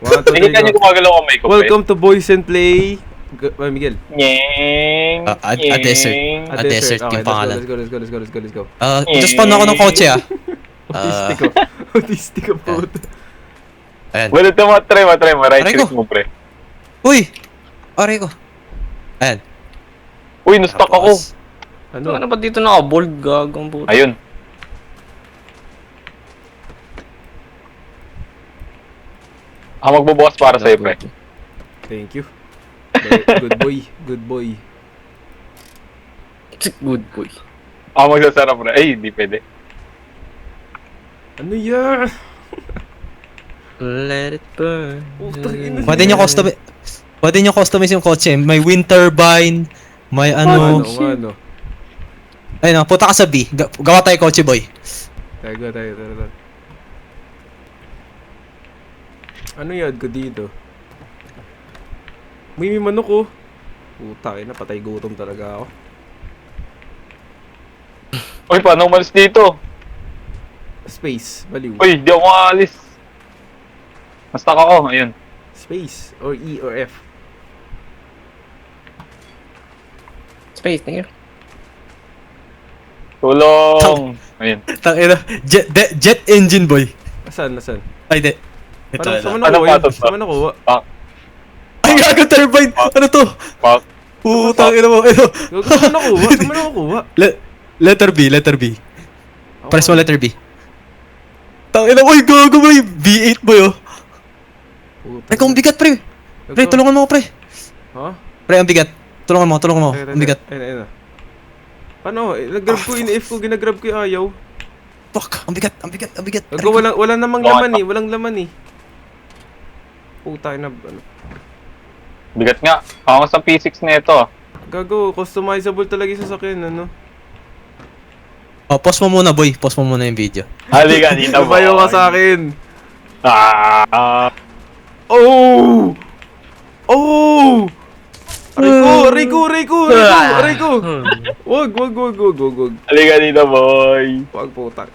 1, 2, Hindi 3, ka niyo go. gumagalaw ang makeup Welcome to Boys and Play. Miguel. Nyeng. A desert. A desert Okay, yung pangalan. let's go. Just-spawn ako ng kotse Autistic ko. Autistic ka po. Ayan. Well, ito matry. Right Aray click ko. mo, pre. Uy! Aray ko. Ayan. Uy, na-stuck ako. Tapos, Ano? Ano ba dito naka-bold gagong puto? Ayun. Magbubukas para sa'yo, pre. Thank you. Good boy. Good boy. Magsasarap, pre. Ay, hindi pwede. Ano yan? Let it burn. Putang ina. pwede nyo customize yung kotse. May wind turbine, may ano. Ano? Ayun punta ka sa B. Gawa tayo kotse, boy. Tayo. Ano yan ko dito? May manok oh. Puta, patay gutom talaga ako. Uy, paano umalis dito? Space, baliw. Uy, di ako makaalis. Na-stuck ako, ayun. Space, or E or F. Space, thank you. Tulong! Ayun. Tangina. Jet engine, boy. Nasaan? Ay, di. Ito Parang na. saan mo Ano nakuha pa yun? to? Saan mo nakuha? Ay, gago turbine! Ano to? Pak. Putang ina mo. Ito. Gago, saan mo nakuha? Saan mo nakuha? Letter B. Press mo letter B. Tangina, uy, gago, boy. B8, boy, oh. Pre, kung bigat, pre. Pre, tulungan mo ako, pre. Ha? Pre, ang bigat. Tulungan mo. Ang bigat. Ayun. Paano? Nag-grab ko, in-F ko, ginagrab ko yung ayaw. Fuck, ang bigat. Gago, wala namang laman eh. Walang laman eh. Puta na, ano. Bigat nga. Ako sa P6 na ito. Gago, customizable talaga yung sasakyan, ano? Oh, pause mo muna, boy. Pause mo muna yung video. Halika, dito mo. Lumayo ka sa akin. Oh! Rico! Wag. Halika dito, boy. Wag putak.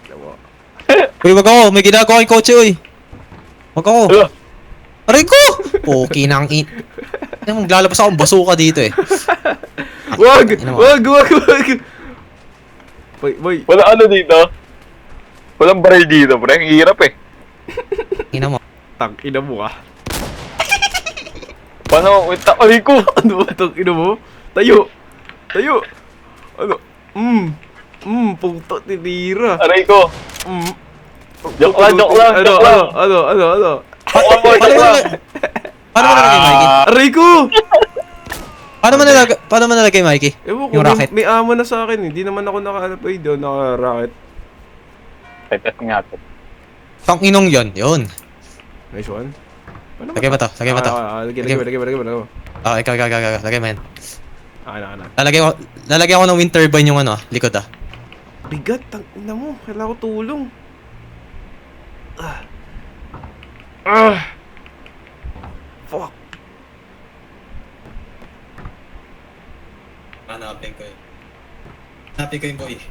Uy, wag ako. May ginagawa kayong kotse, uy. Wag ako. Alo. Aray ko! Okay nang maglalabas akong basuka dito eh. Wag! Ina mo. Boy. Wala ano dito. Walang baril dito, pre. Ang hirap eh. Ina mo. Tang ina mo ka. Paano? Wait, aray ko. Ano ba tang ina mo? Tayo. Ano? Puto tinira. Aray ko. Joke lang. Ano? Paano mo nalagay, Mikey? Aray ko! Paano mo nalagay, Mikey? Ewan ko, Yung rocket. may amo na sa akin. Hindi naman ako naka-rocket. Test nga to. Tang inong yun. Nice one. Paano Lagay mo to. Lagay mo. Ikaw. Lagay mo yan. Ano. Lalagyan ko ng wind turbine yung likod Bigat, tangina mo. Kailangan ko tulong. Fuck. Hanapin ko yung boy.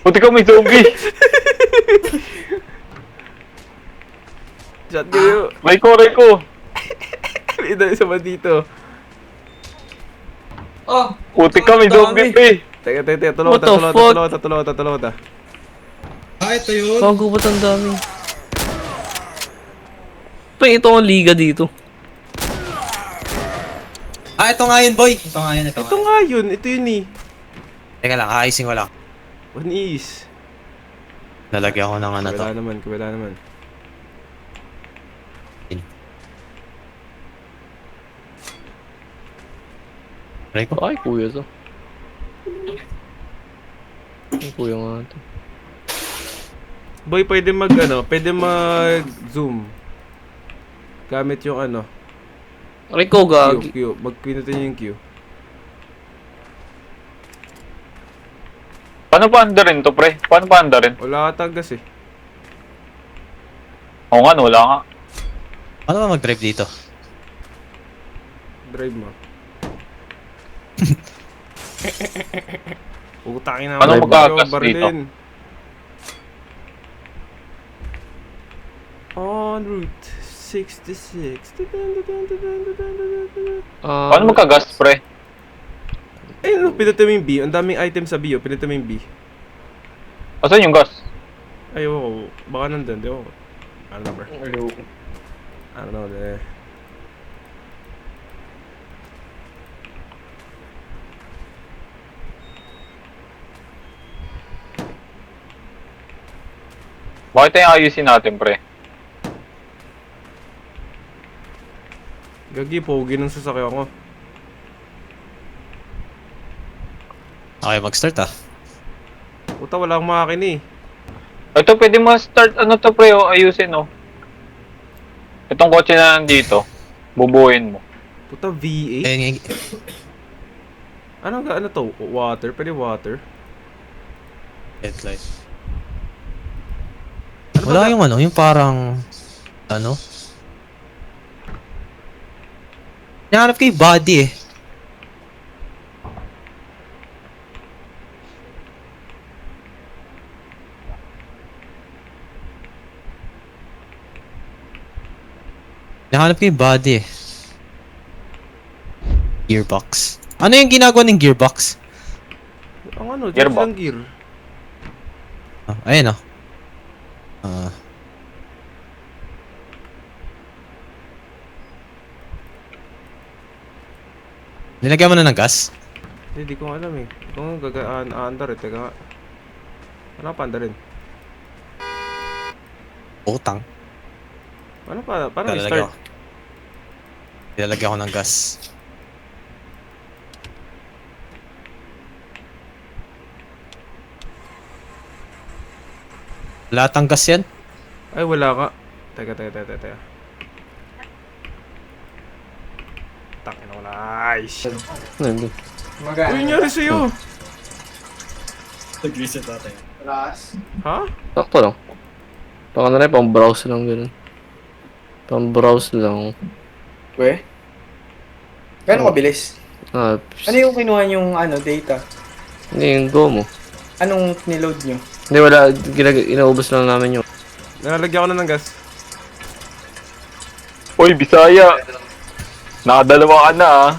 Puti ko may zombie. Shot kayo. Ray ko. May isa ba dito? Puti ka may zombie, pre. Teka. Tulungan What the fuck? ta. Ito yun. Bago ba't ang dami? Ito ang liga dito. Ito nga yun, boy. Ito Ito yun eh. Teka lang, ayusin ko lang. One is. Lalagyan ko ng ano to. Kabila naman. Aray ko. Ay, kuya to. Ay, kuya nga to. Boy, pwede mag-zoom. Gamit yung ano. Aray ko, gagi. Q. Mag-pinutin niyo yung Q. Paano pa andarin to, pre? Paano pa andarin? Wala ka tagas eh. Oo nga, wala nga. Ano ba mag-drive dito? Drive mo. Utangin na. Paano magkagas barilin. On route 66. Paano magkagas, pre? Eh, no, pinutin mo yung B. Ang daming items sa B, oh. Pinutin mo yung B. Asan yung gas? Ay, oo. Baka nandun, di ako. Ano number? I don't know, eh. Bakit tayo ayusin natin, pre? Gagi, pogi ng sasakyan ko. Okay, mag-start ah. Puta, wala akong makina eh. Ito, pwede mo start, ano to, pre, oh, ayusin, oh. Itong kotse na nandito, bubuhin mo. Puta, V8? Eh, Ano to? Water? Pwede water? headlight. Wala yung ano, yung parang... Ano? Nahanap ko yung body eh. Nahanap ko yung body eh. Gearbox. Ano yung ginagawa ng gearbox? Ang ano, Gearbox. Gearbox. Gear. Ah, ayun oh. Nilagyan mo na ng gas? Hindi ko alam eh. Hindi ko nga gagaan-aandar eh. Teka nga. Ano pa rin? Utang. Paano Nilalagyan i-start? ko. Nilalagyan ko ng gas. Lahat ng gas yan? Ay, wala ka. Teka. Tangin ako na. Ay, shit. Nandun. Uy, nangyari sa'yo? Nag-reset natin. Ha? Sakto lang. Baka na rin, pang browse lang ganun. Pang browse lang. We? Gano'ng kabilis? Ah, Ano yung kinuha yung data? hindi yung go mo. Anong niload nyo? Hindi, wala. Inaubos lang namin yung... Nalalagyan ko na ng gas. Uy, Bisaya! Nakadalawa ka na, ah.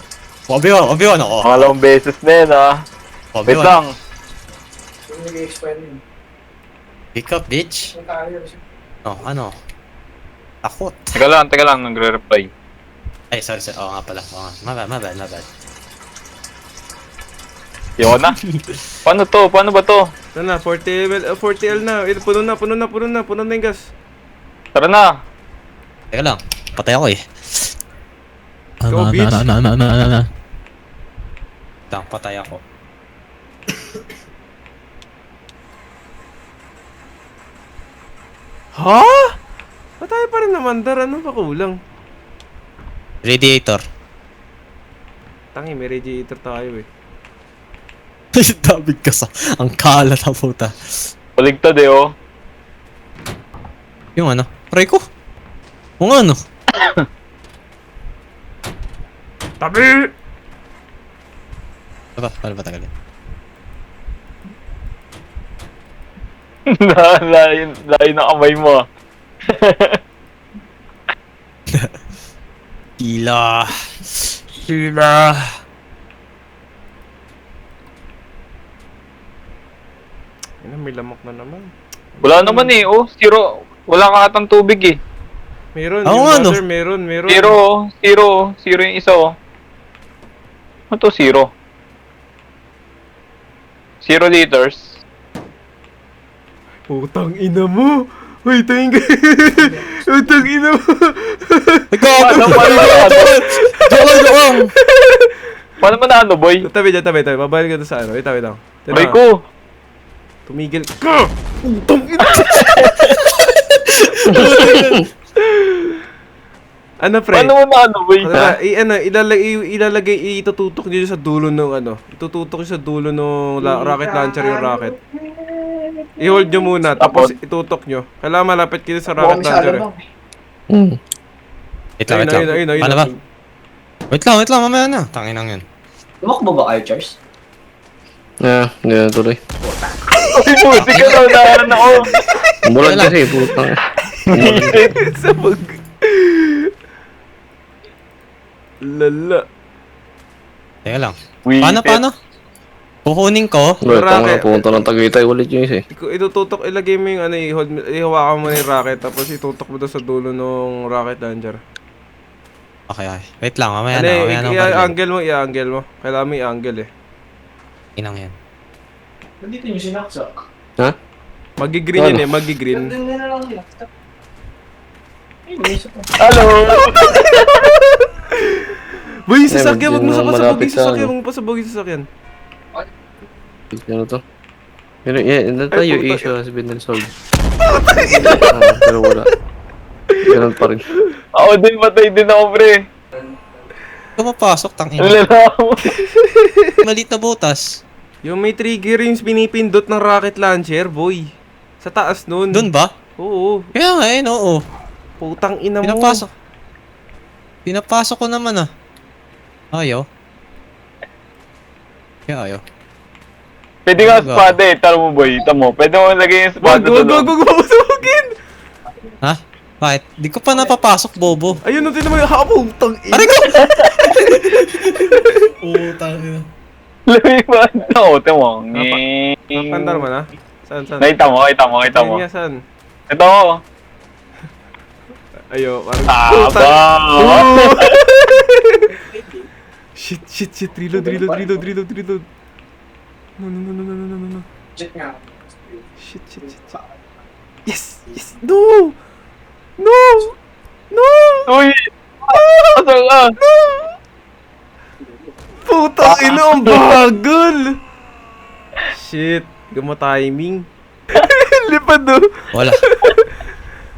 Obi-Wan ako. Pangalawang beses na yan, ah. Wait Obi-Wan. lang. Yung nag-expire yun. Pick up, bitch. Oh, ano? Takot. Teka lang, nagre-reply. Ay, sorry. Oo nga pala. Oo nga. My bad. Yun na. Paano ba to? Ito na, 40L na. Puno na yung gas. Tara na. Teka lang. Patay ako eh. Go, bitch. Patay ako. Ha? Patay pa rin naman, Dar. Ano pa kulang? Radiator. Tangi, may radiator tayo eh. Daming gas ah. Ang kalat ang puta. Baligtad eh, oh. Yung ano? Aray ko. O nga ano? Tabi! Paano ba tagalin? Layo na kamay mo, ah. Hila. Ayun, may lamok na naman. Wala naman eh, oh. Zero. Wala ka atang tubig eh. Meron, Oo yung nga, no? water, meron. Zero, oh. Zero yung isa, oh. Ano to, 0? 0 liters. Putang ina mo! Uy, tingin ka! Putang ina mo! Paano ba na ano, boy? Tabi. Babayan ka doon sa ano. Tabi lang. Boy ko. Tumigil ka! Putang ina! Ano, pre? Paano mo na ano, boy? Ilalagay, itututok nyo sa dulo ng ano. Itututok nyo sa dulo ng rocket launcher yung rocket. I-hold nyo muna, tapos itutok nyo. Kailangan malapit kayo sa rocket launcher. Wait lang. Ayun. Paano ba? Wait lang, mamaya na. Tangin lang yun. Tumakbo ba kayo, Charles? Hindi na tuloy. Uy, buti ka daw na ako. Umulan kasi, putang. Sabog. Lala. Teka lang. Wicked. Paano? Kukunin ko. Bro, tama Racket. na pumunta ng Tagaytay ulit yung isa eh. Itututok, ilagay mo yung ano, ihawakan mo na yung rocket, tapos itutok mo doon sa dulo ng rocket launcher. Okay. Wait lang, mamaya Ano na. Mamaya na. i-angle mo, i-angle mo. Kailangan mo i-angle eh. Inang yan. Nandito yung sinaksak. Ha? Magi-green Ano? yun eh, magi-green. Nandun na lang sinaksak. Ay, may isa pa. Hello! Boy, yung sasakyan, medyo wag mo sa pasabog malapit yung sa sasakyan, ano. wag mo pasabog yung sasakyan. Ano to? Pero hindi tayo Ay, puta. issue has been resolved. Pero wala. Ganun pa rin. Ako din, patay din ako, pre. Ito mapasok, tang ina. Lala mo. Malit na butas. Yung may trigger yung pinipindot ng rocket launcher, boy. Sa taas nun. Doon ba? Oo. Kaya nga eh, oo. Putang ina mo. Pinapasok ko naman ah. Ayaw. Kaya ayaw. Pwede nga espada eh, tara mo boy, tamo. Pwede mo lagay yung espada Wag, wag, wag, wag, pasabogin! Ha? Bakit? Di ko pa napapasok, bobo. Ayun, natin naman yung putang ina. Aray ko! Putang ina. Lumipan. Oo, tamo. Napandar mo na? Saan? Nakita mo. Ayun nga, saan? Ito. Ayo, parang Aba. Shit, reload. No. Check nga. Shit. Yes! No! Uy! Pasok ka! Putang ina, ang bagal! Shit, gamo timing. Lipad do. Wala.